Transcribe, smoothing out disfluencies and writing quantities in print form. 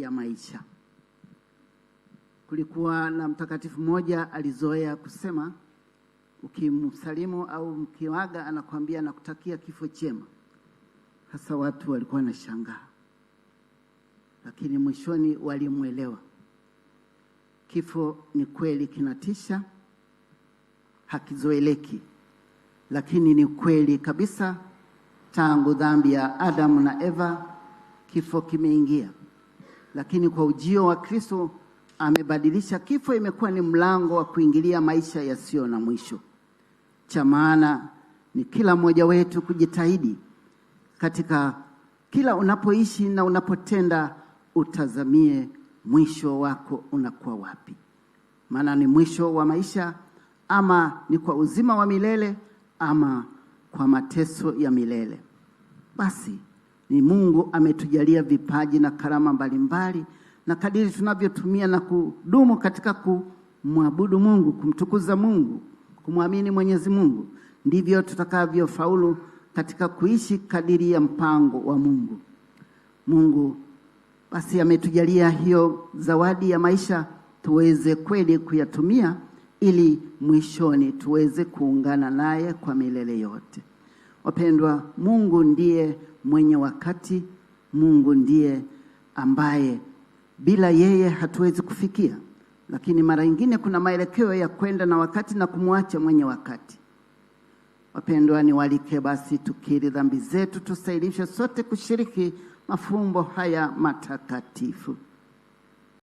ya maisha. Kulikuwa na mtakatifu mmoja alizoea kusema, ukimsalimu au mkiwaga anakuambia nakutakia kifo chema. Hasa watu walikuwa na shangaa, lakini mwishoni walimuelewa. Kifo ni kweli kinatisha, hakizoeleki, lakini ni kweli kabisa. Tangu dhambi ya Adamu na Eva, kifo kimeingia, lakini kwa ujio wa Kristo amebadilisha kifo. Imekuwa ni mlango wa kuingilia maisha yasiyo na mwisho. Cha maana ni kila mmoja wetu kujitahidi katika kila unapoishi na unapotenda, utazamie mwisho wako unakuwa wapi. Maana ni mwisho wa maisha, ama ni kwa uzima wa milele, ama kwa mateso ya milele. Basi ni Mungu ametujalia vipaji na karama mbalimbali, na kadiri tunavyotumia na kudumu katika kumwabudu Mungu, kumtukuza Mungu, kumwamini Mwenyezi Mungu, ndivyo tutakavyofaulu katika kuishi kadiri ya mpango wa Mungu. Mungu basi ametujalia hiyo zawadi ya maisha, tuweze kweli kuyatumia ili mwishoni tuweze kuungana naye kwa milele yote. Wapendwa, Mungu ndiye mwenye wakati. Mungu ndiye ambaye bila yeye hatuwezi kufikia. Lakini mara nyingine kuna maelekeo ya kwenda na wakati na kumwacha mwenye wakati. Wapendwa, niwaalike basi tukiri dhambi zetu, tusaidishwe sote kushiriki mafumbo haya matakatifu.